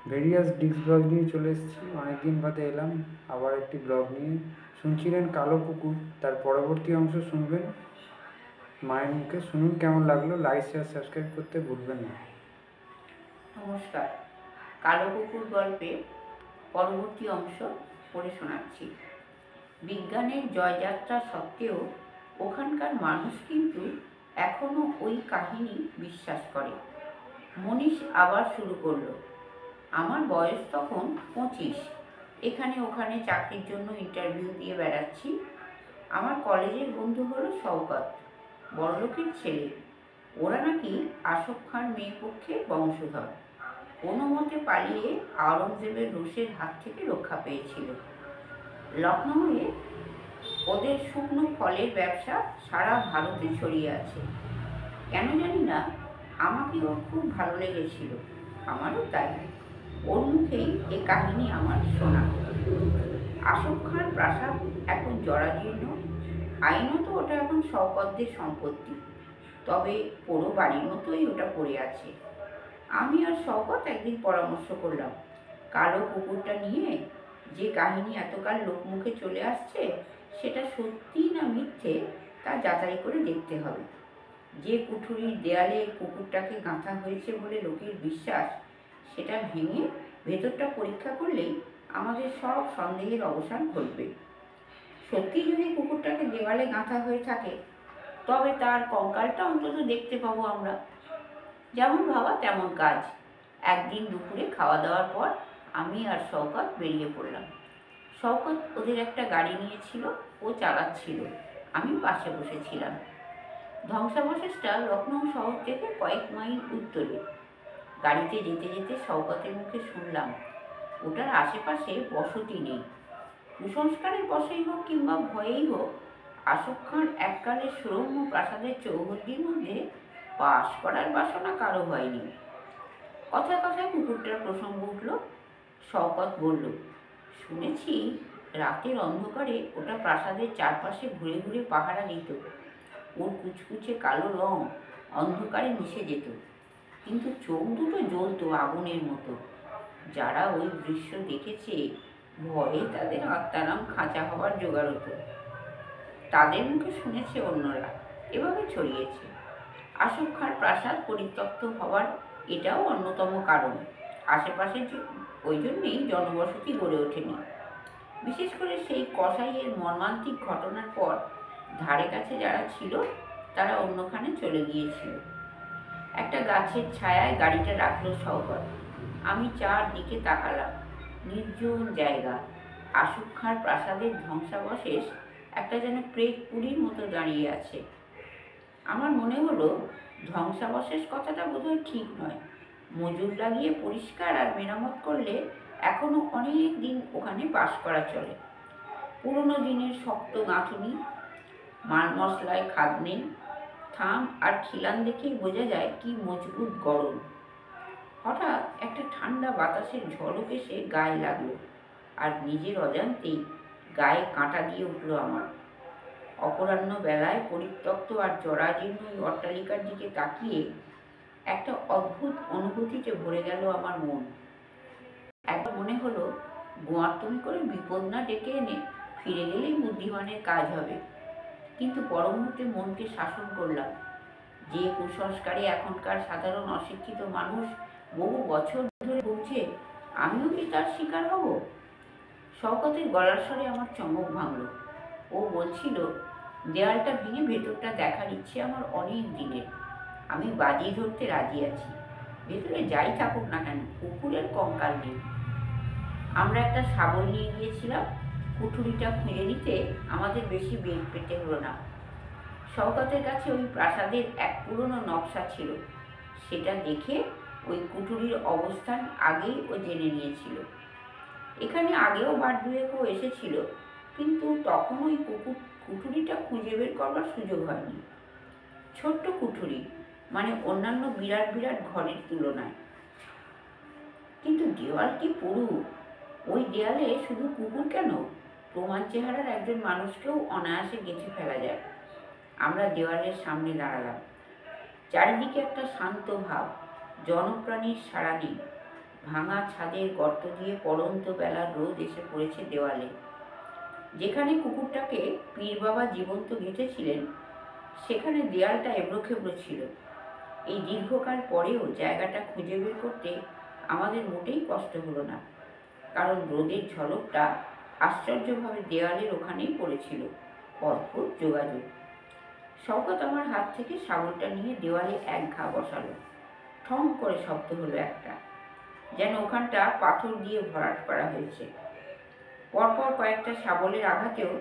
Various disk blog নিয়ে চলে এসেছি। অনেকদিন বাদে এলাম আবার একটি ব্লগ নিয়ে। শুনছিলেন কালো কুকুর, তার পরবর্তী অংশ শুনবেন মায়ের মুখে। শুনুন কেমন লাগলো। লাইক শেয়ার সাবস্ক্রাইব করতে ভুলবেন না। নমস্কার। কালো কুকুর গল্পে পরবর্তী অংশ পড়ে শোনাচ্ছি। বিজ্ঞানের জয়যাত্রা সত্ত্বেও ওখানকার মানুষ কিন্তু এখনো ওই কাহিনী বিশ্বাস করে। মনীষ আবার শুরু করলো। আমার বয়স তখন 25। এখানে ওখানে চাকরির জন্য ইন্টারভিউ দিয়ে বেড়াচ্ছি। আমার কলেজের বন্ধু হলো শওকত, বড়লোকের ছেলে। ওরা নাকি আসফ খাঁর মেয়ে পক্ষের বংশধর। কোনো মতে পালিয়ে আওরঙ্গজেবের রোষের হাত থেকে রক্ষা পেয়েছিল। লখনৌয়ে ওদের শুকনো ফলের ব্যবসা সারা ভারতে ছড়িয়ে আছে। কেন জানি না, আমাকে ওর খুব ভালো লেগেছিল। আমারও তাই। ওর মুখেই এ কাহিনী আমার শোনা। আসফ খাঁর প্রাসাদ এখন জরাজীর্ণ। আইনত ওটা এখন শওকতদের সম্পত্তি, তবে পুরো বাড়ির মতোই ওটা পড়ে আছে। আমি আর শওকত একদিন পরামর্শ করলাম, কালো কুকুরটা নিয়ে যে কাহিনী এতকাল লোকমুখে চলে আসছে সেটা সত্যি না মিথ্যে তা যাচাই করে দেখতে হবে। যে কুঠুরির দেয়ালে কুকুরটাকে গাঁথা হয়েছে বলে লোকের বিশ্বাস, সেটা ভেঙে ভেতরটা পরীক্ষা করলেই আমাদের সব সন্দেহের অবসান ঘটবে। সত্যি যদি কুকুরটাকে দেওয়ালে গাঁথা হয়ে থাকে, তবে তার কঙ্কালটা অন্তত দেখতে পাবো আমরা। যেমন ভাবা তেমন কাজ। একদিন দুপুরে খাওয়া দাওয়ার পর আমি আর শওকত বেরিয়ে পড়লাম। শওকত ওদের একটা গাড়ি নিয়েছিল, ও চালাচ্ছিল, আমি পাশে বসেছিলাম। ধ্বংসাবশেষটা লখনৌ শহর থেকে কয়েক মাইল উত্তরে। গাড়িতে যেতে যেতে শওকতের মুখে শুনলাম, ওটার আশেপাশে বসতি নেই। কুসংস্কারের বশেই হোক কিংবা ভয়েই হোক, আসফ খাঁর এককালের সুরম্য প্রাসাদের চৌহদ্দির মধ্যে বাস করার বাসনা কারো হয়নি। কথায় কথায় কুকুরটার প্রসঙ্গ উঠল। শওকত বলল, শুনেছি রাতের অন্ধকারে ওটা প্রাসাদের চারপাশে ঘুরে ঘুরে পাহারা দিত। ওর কুচকুচে কালো রং অন্ধকারে মিশে যেত, কিন্তু চোখ দুটো জ্বলতো আগুনের মতো। যারা ওই দৃশ্য দেখেছে, ভয়ে তাদের আত্মারাম খাঁচা হওয়ার জোগাড় হতো। তাদের মুখে শুনেছে অন্যরা, এভাবে ছড়িয়েছে। আসফ খাঁর প্রাসাদ পরিত্যক্ত হওয়ার এটাও অন্যতম কারণ। আশেপাশে ওই জন্যেই জনবসতি গড়ে ওঠেনি। বিশেষ করে সেই কসাইয়ের মর্মান্তিক ঘটনার পর ধারে কাছে যারা ছিল তারা অন্যখানে চলে গিয়েছিল। একটা গাছের ছায়ায় গাড়িটা রাখলো শওকত। আমি চারদিকে তাকালাম। নির্জন জায়গা। আসফ খাঁর প্রাসাদের ধ্বংসাবশেষ একটা যেন প্রেত পুরীর মতো দাঁড়িয়ে আছে। আমার মনে হলো, ধ্বংসাবশেষ কথাটা বোধহয় ঠিক নয়। মজুর লাগিয়ে পরিষ্কার আর মেরামত করলে এখনো অনেক দিন ওখানে বাস করা চলে। পুরনো দিনের শক্ত গাঁথুনি, মাল মশলায় খাদ নেই। থাম আর খিলান দেখেই বোঝা যায় কি মজবুত গরম। হঠাৎ একটা ঠান্ডা বাতাসের ঝলক এসে গায়ে লাগলো, আর নিজের অজান্তেই গায়ে কাঁটা দিয়ে উঠল আমার। অপরাহ্ন বেলায় পরিত্যক্ত আর জরাজীর্ণ ওই অট্টালিকার দিকে তাকিয়ে একটা অদ্ভুত অনুভূতিতে ভরে গেল আমার মন। একবার মনে হলো, গোয়ার্তুমি করে বিপদ না ডেকে এনে ফিরে গেলেই বুদ্ধিমানের কাজ হবে। কিন্তু পর মুহূর্তে মনকে শাসন করলাম। যে কুসংস্কারে এখনকার সাধারণ অশিক্ষিত মানুষ বহু বছর ধরে ভুগছে, আমিও কি তার শিকার হব? শওকতের গলার স্বরে আমার চমক ভাঙল। ও বলছিল, দেয়ালটা ভেঙে ভেতরটা দেখার ইচ্ছে আমার অনেক দিনের। আমি বাজি ধরতে রাজি আছি। ভেতরে যাই থাকুক না কেন, কুকুরের কঙ্কাল নেই। আমরা একটা শাবল নিয়ে গিয়েছিলাম। কুঠুরিটা খুঁজে নিতে আমাদের বেশি বেগ পেতে হলো না। শওকতের কাছে ওই প্রাসাদের এক পুরনো নকশা ছিল। সেটা দেখে ওই কুঠুরির অবস্থান আগেই ও জেনে নিয়েছিল। এখানে আগেও বার দুয়েকও এসেছিল, কিন্তু তখন ওই কুঠুরিটা খুঁজে বের করবার সুযোগ হয়নি। ছোট্ট কুঠুরি, মানে অন্যান্য বিরাট বিরাট ঘরের তুলনায়। কিন্তু দেওয়াল কি পুরু! ওই দেয়ালে শুধু কুকুর কেন, প্রমাণ চেহারার একজন মানুষকেও অনায়াসে গেঁথে ফেলা যায়। আমরা দেওয়ালের সামনে দাঁড়ালাম। চারিদিকে একটা শান্ত ভাব, জনপ্রাণীর সাড়া নেই। ভাঙা ছাদের গর্ত দিয়ে পড়ন্ত বেলার রোদ এসে পড়েছে দেওয়ালে। যেখানে কুকুরটাকে পীর বাবা জীবন্ত গেঁথেছিলেন সেখানে দেয়ালটা এবড়োখেবড়ো ছিল। এই দীর্ঘকাল পরেও জায়গাটা খুঁজে বের করতে আমাদের মোটেই কষ্ট হলো না, কারণ রোদের ঝলকটা আশ্চর্যভাবে দেওয়ালের ওখানেই পড়েছিল। অদ্ভুত যোগাযোগ। শওকত আমার হাত থেকে শাবলটা নিয়ে দেওয়ালে এক ঘা বসালো। ঠং করে শব্দ হলো একটা, যেন ওখানটা পাথর দিয়ে ভরাট করা হয়েছে। পরপর কয়েকটা শাবলের আঘাতেও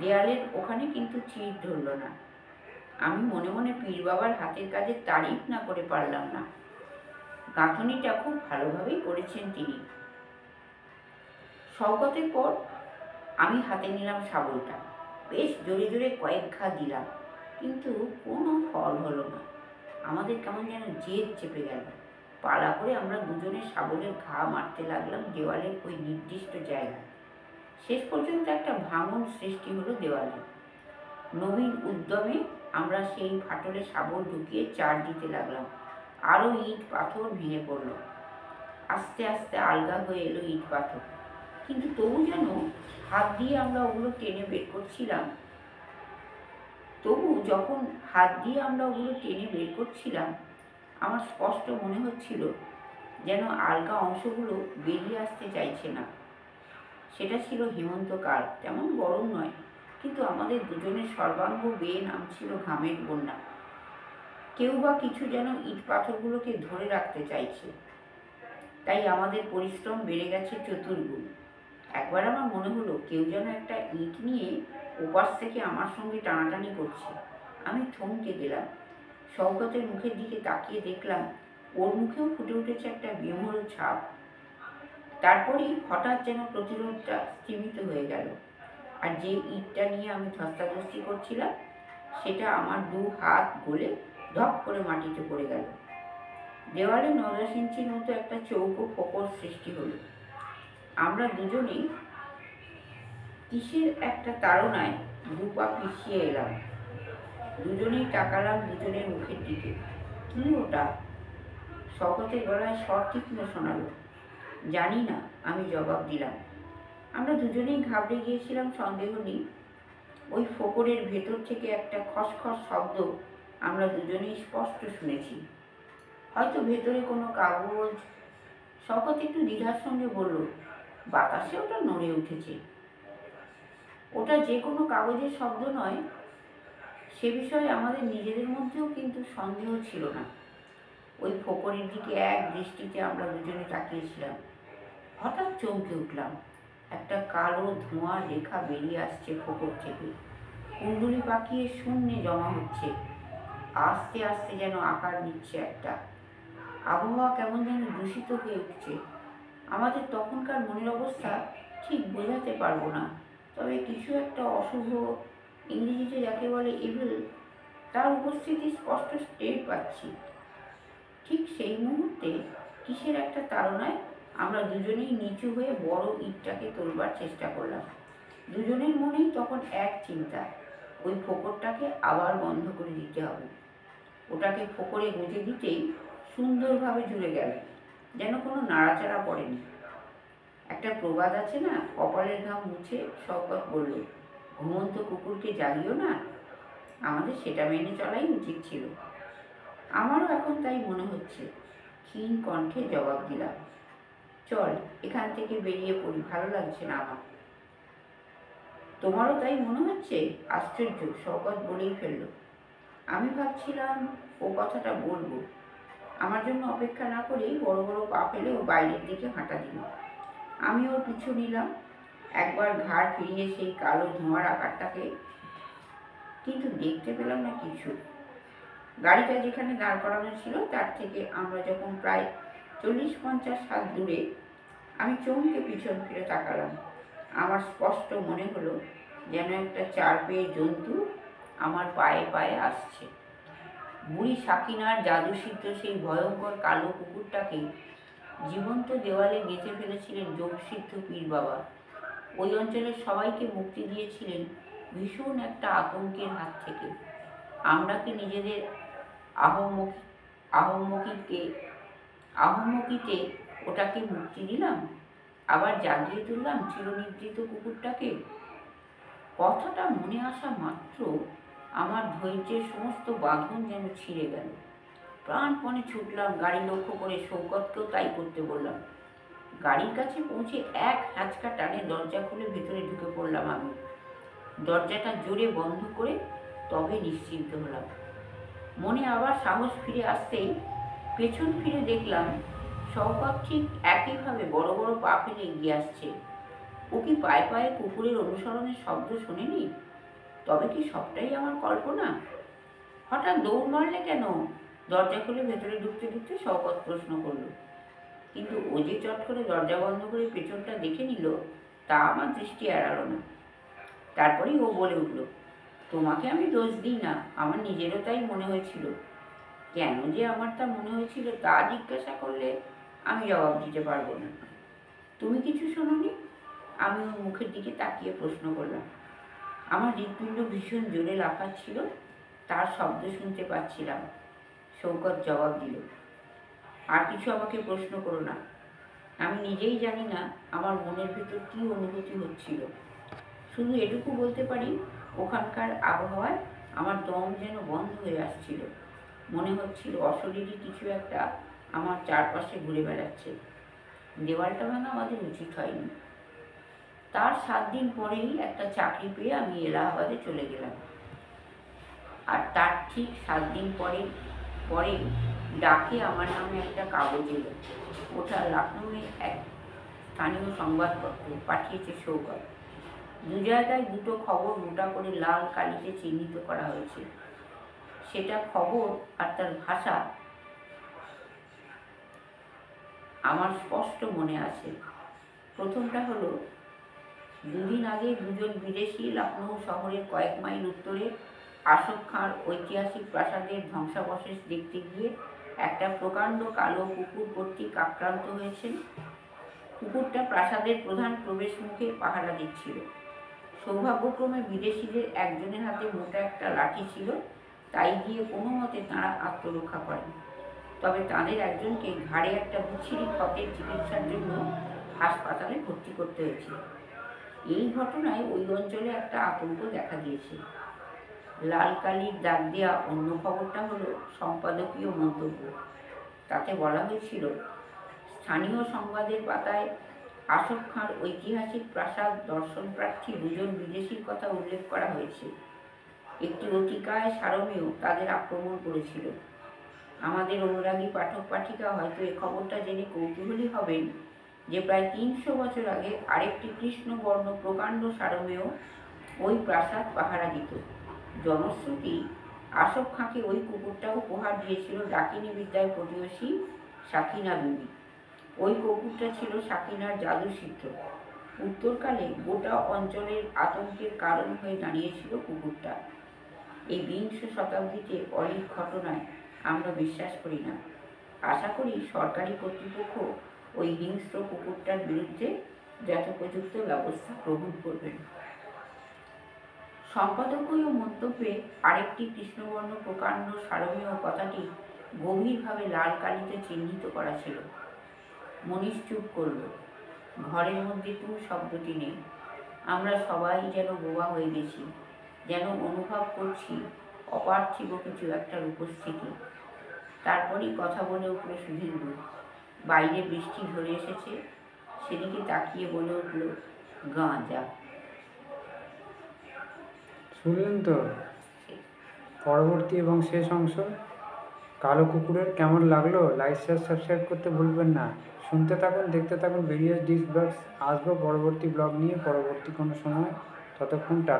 দেয়ালের ওখানে কিন্তু চির ধরল না। আমি মনে মনে পীর বাবার হাতের কাজের তারিফ না করে পারলাম না। গাঁথনিটা খুব ভালোভাবেই করেছেন তিনি। শওকতের পর আমি হাতে নিলাম শাবলটা। বেশ জোরে জোরে কয়েক ঘা দিলাম, কিন্তু কোনো ফল হলো না। আমাদের কেমন যেন জেদ চেপে গেল। পালা করে আমরা দুজনে শাবলের ঘা মারতে লাগলাম দেওয়ালের ওই নির্দিষ্ট জায়গায়। শেষ পর্যন্ত একটা ভাঙন সৃষ্টি হলো দেওয়ালে। নবীন উদ্যমে আমরা সেই ফাটলে শাবল ঢুকিয়ে চার দিতে লাগলাম। আরও ইট পাথর ভেঙে পড়ল। আস্তে আস্তে আলগা হয়ে এলো ইট পাথর, কিন্তু তবু যেন হাত দিয়ে আমরা ওগুলো টেনে বের করছিলাম। আমার স্পষ্ট মনে হচ্ছিল যেন আলগা অংশগুলো বেরিয়ে আসতে চাইছে না। সেটা ছিল হেমন্তকাল, তেমন গরম নয়, কিন্তু আমাদের দুজনের সর্বাঙ্গ বেয়ে নামছিল ঘামের বন্যা। কেউ বা কিছু যেন ইট পাথরগুলোকে ধরে রাখতে চাইছে, তাই আমাদের পরিশ্রম বেড়ে গেছে চতুর্গুণ। একবার আমার মনে হলো কেউ যেন একটা ইট নিয়ে ওপাশ থেকে আমার সঙ্গে টানাটানি করছে। আমি থমকে গেলাম। শওকতের মুখের দিকে তাকিয়ে দেখলাম ওর মুখেও ফুটে উঠেছে একটা বিমূঢ় ছাপ। তারপরেই হঠাৎ যেন প্রতিরোধটা স্তীমিত হয়ে গেল, আর যে ইটটা নিয়ে আমি ধস্তাধস্তি করছিলাম সেটা আমার দু হাত গলে ধপ করে মাটিতে পড়ে গেল। দেওয়ালে ৯-১০ ইঞ্চির মতো একটা চৌকো ফোকর সৃষ্টি হলো। আমরা দুজনেই কিসের একটা তাড়নায় দু পা পিছিয়ে এলাম। দুজনেই তাকালাম দুজনের মুখের দিকে। কি ওটা? শওকতের গলায় স্বর তীক্ষ্ণ শোনালো। জানি না, আমি জবাব দিলাম। আমরা দুজনেই ঘাবড়ে গিয়েছিলাম, সন্দেহ নেই। ওই ফোকরের ভেতর থেকে একটা খসখস শব্দ আমরা দুজনেই স্পষ্ট শুনেছি। হয়তো ভেতরে কোনো কাগজ। শওকত একটু দ্বিধার সঙ্গে বলল, বাতাসে ওটা নড়ে উঠেছে। ওটা যে কোনো কাগজের শব্দ নয়, সে বিষয়ে আমাদের নিজেদের মধ্যেও কিন্তু সন্দেহ ছিল না। ওই ফোকরের দিকে এক দৃষ্টিতে আমরা দুজনে তাকিয়েছিলাম। হঠাৎ চমকে উঠলাম। একটা কালো ধোঁয়ার রেখা বেরিয়ে আসছে ফোকর থেকে, কুণ্ডুলি পাকিয়ে শূন্যে জমা হচ্ছে। আস্তে আস্তে যেন আকার নিচ্ছে একটা। আবহাওয়া কেমন যেন দূষিত হয়ে উঠছে। আমাদের তখনকার মনের অবস্থা ঠিক বোঝাতে পারবো না, তবে কিছু একটা অশুভ, ইংরেজিতে যাকে বলে ইভিল, তার উপস্থিতি স্পষ্ট টের পাচ্ছি। ঠিক সেই মুহূর্তে কিসের একটা তাড়নায় আমরা দুজনেই নিচু হয়ে বড় ইটটাকে তোলবার চেষ্টা করলাম। দুজনের মনেই তখন এক চিন্তা, ওই ফোকরটাকে আবার বন্ধ করে দিতে হবে। ওটাকে ফোকরে গুঁজে দিতেই সুন্দরভাবে জুড়ে গেল, যেন কোনো নাড়াচাড়া পড়েনি। একটা প্রবাদ আছে না, কপালের ঘাম মুছে শওকত বলল, ঘুমন্ত কুকুরকে জাগিও না। আমাদের সেটা মেনে চলাই উচিত ছিল। আমারও এখন তাই মনে হচ্ছে। ক্ষীণ কণ্ঠে জবাব দিলাম, চল এখান থেকে বেরিয়ে পড়ি, ভালো লাগছে না আমার। তোমারও তাই মনে হচ্ছে? আশ্চর্য, শওকত বলেই ফেলল। আমি ভাবছিলাম ও কথাটা বলবো। আমার জন্য অপেক্ষা না করেই বড় বড় পা ফেলে ও বাইরের দিকে হাঁটা দিল। আমি ওর পিছু নিলাম, একবার ঘাড় ফিরিয়ে সেই কালো ধোঁয়ার আকারটাকে, কিন্তু দেখতে পেলাম না কিছু। গাড়িটা যেখানে দাঁড় করানো ছিল তার থেকে আমরা যখন প্রায় ৪০-৫০ হাত দূরে, আমি চমকে পিছন ফিরে তাকালাম। আমার স্পষ্ট মনে হলো যেন একটা চার পেয়ে জন্তু আমার পায়ে পায়ে আসছে। বুড়ি সাকিনার জাদুসিদ্ধ সেই ভয়ঙ্কর কালো কুকুরটাকে জীবন্ত দেওয়ালে গেঁথে ফেলেছিলেন যোগসিদ্ধ পীর বাবা। ওই অঞ্চলের সবাইকে মুক্তি দিয়েছিলেন ভীষণ একটা আতঙ্কের হাত থেকে। আমরা কি নিজেদের আহম্মকিতে ওটাকে মুক্তি দিলাম, আবার জাগিয়ে তুললাম চিরনিদ্রিত কুকুরটাকে। কথাটা মনে আসা মাত্র আমার ধৈর্যের সমস্ত বাঁধন যেন ছিঁড়ে গেল। প্রাণপণে ছুটলাম, গাড়ি লক্ষ্য করে সৌগতকেও তাই করতে বললাম। গাড়ির কাছে পৌঁছে এক হ্যাঁচকা টানে দরজা খুলে ভেতরে ঢুকে পড়লাম আমি। দরজাটা জোরে বন্ধ করে তবে নিশ্চিন্ত হলাম। মনে আবার সাহস ফিরে আসতেই পেছন ফিরে দেখলাম সৌগত ঠিক একইভাবে বড় বড় পা ফেলে এগিয়ে আসছে। ও কি পায়ে পায়ে কুকুরের অনুসরণের শব্দ শোনেনি? তবে কি সবটাই আমার কল্পনা? হঠাৎ দৌড় মারলে কেন? দরজা খুলে ভেতরে ঢুকতে ঢুকতে সৌগত প্রশ্ন করল। কিন্তু ও যে চট করে দরজা বন্ধ করে পেছনটা দেখে নিল, তা আমার দৃষ্টি এড়ালো না। তারপরেই ও বলে উঠল, তোমাকে আমি দোষ দিই না, আমার নিজেরও তাই মনে হয়েছিল। কেন যে আমার তা মনে হয়েছিল তা জিজ্ঞাসা করলে আমি জবাব দিতে পারবো না। তুমি কিছু শোনোনি? আমি ওর মুখের দিকে তাকিয়ে প্রশ্ন করলাম। আমার হৃৎপিণ্ড ভীষণ জোরে লাফাচ্ছিল, তার শব্দ শুনতে পাচ্ছিলাম। সৌগত জবাব দিল, আর কিছু আমাকে প্রশ্ন করো না। আমি নিজেই জানি না আমার মনের ভেতর কী অনুভূতি হচ্ছিল। শুধু এটুকু বলতে পারি, ওখানকার আবহাওয়ায় আমার দম যেন বন্ধ হয়ে আসছিল। মনে হচ্ছিল অশরীরী কিছু একটা আমার চারপাশে ঘুরে বেড়াচ্ছে। দেওয়ালটা ভাঙা আমাদের উচিত হয়নি। তার 7 দিন পরেই একটা চাকরি পেয়ে আমি এলাহাবাদে চলে গেলাম। আর তার ঠিক 7 দিন পরে ডাকে আমার নামে একটা কাগজ এলো। ওটা লখনৌয়ে এক স্থানীয় সংবাদপত্র পাঠিয়েছে সৌগত। 2 জায়গায় 2টো খবর মোটা করে লাল কালিতে চিহ্নিত করা হয়েছে। সেটা খবর আর তার ভাষা আমার স্পষ্ট মনে আছে। প্রথমটা হলো, 2 দিন আগে 2জন বিদেশি লখনৌ শহরের কয়েক মাইল উত্তরে আশোক খাঁর ঐতিহাসিক প্রাসাদের ধ্বংসাবশেষ দেখতে গিয়ে একটা প্রকাণ্ড কালো কুকুর কর্তৃক আক্রান্ত হয়েছেন। কুকুরটা প্রাসাদের প্রধান প্রবেশ মুখে পাহারা দিচ্ছিল। সৌভাগ্যক্রমে বিদেশিদের একজনের হাতে মোটা একটা লাঠি ছিল, তাই দিয়ে কোনো মতে তাঁরা আত্মরক্ষা করেন। তবে তাদের একজনকে ঘাড়ে একটা বিচ্ছিরি ক্ষতের চিকিৎসার জন্য হাসপাতালে ভর্তি করতে হয়েছিল। এই ঘটনায় ওই অঞ্চলে একটা আতঙ্ক দেখা দিয়েছে। লাল কালির দাগ দেওয়া অন্য খবরটা হলো সম্পাদকীয় মন্তব্য। তাতে বলা হয়েছিল, স্থানীয় সংবাদের পাতায় আশোক খাঁর ঐতিহাসিক প্রাসাদ দর্শনপ্রার্থী 2জন বিদেশির কথা উল্লেখ করা হয়েছে। একটি অতিকায় সারমেয় তাদের আক্রমণ করেছিল। আমাদের অনুরাগী পাঠক পাঠিকা হয়তো এ খবরটা জেনে কৌতূহলী হবেন যে প্রায় 300 বছর আগে আরেকটি কৃষ্ণবর্ণ প্রকাণ্ড সারমেয় ওই প্রাসাদ পাহারা দিত। জনশ্রুতি, আশোক খাঁকে ওই কুকুরটা উপহার দিয়েছিল ডাকিনী বিদ্যায় পটীয়সী সাকিনা বিবি। ওই কুকুরটা ছিল সাকিনার জাদুসিদ্ধ। উত্তরকালে গোটা অঞ্চলের আতঙ্কের কারণ হয়ে দাঁড়িয়েছিল কুকুরটা। এই 20 শতাব্দীতে অলিক ঘটনায় আমরা বিশ্বাস করি না। আশা করি সরকারি কর্তৃপক্ষ ওই হিংস্র কুকুরটার বিরুদ্ধে যথোপযুক্ত ব্যবস্থা গ্রহণ করবেন। সম্পাদকীয় মন্তব্যে আরেকটি কৃষ্ণবর্ণ প্রকাণ্ড সারমেয় কথাটি গভীরভাবে লাল কালিতে চিহ্নিত করা ছিল। মনীষ চুপ করল। ঘরের মধ্যে টুঁ শব্দটি নেই। আমরা সবাই যেন বোবা হয়ে গেছি, যেন অনুভব করছি অপার্থিব কিছু একটার উপস্থিতি। তারপরেই কথা বলে উঠল সুধীন্দ্র। বাইরে বৃষ্টি ধরে এসেছে। সেদিকে তাকিয়ে বলে উঠল, গাঁজা। শুনলেন তো পরবর্তী এবং শেষ অংশ। কালো কুকুরের কেমন লাগলো? লাইক শেয়ার সাবস্ক্রাইব করতে ভুলবেন না। শুনতে থাকুন, দেখতে থাকুন ভেরিয়াস ডিস ব্লগস। আসবো পরবর্তী ব্লগ নিয়ে পরবর্তী কোনো সময়। ততক্ষণ টাটা।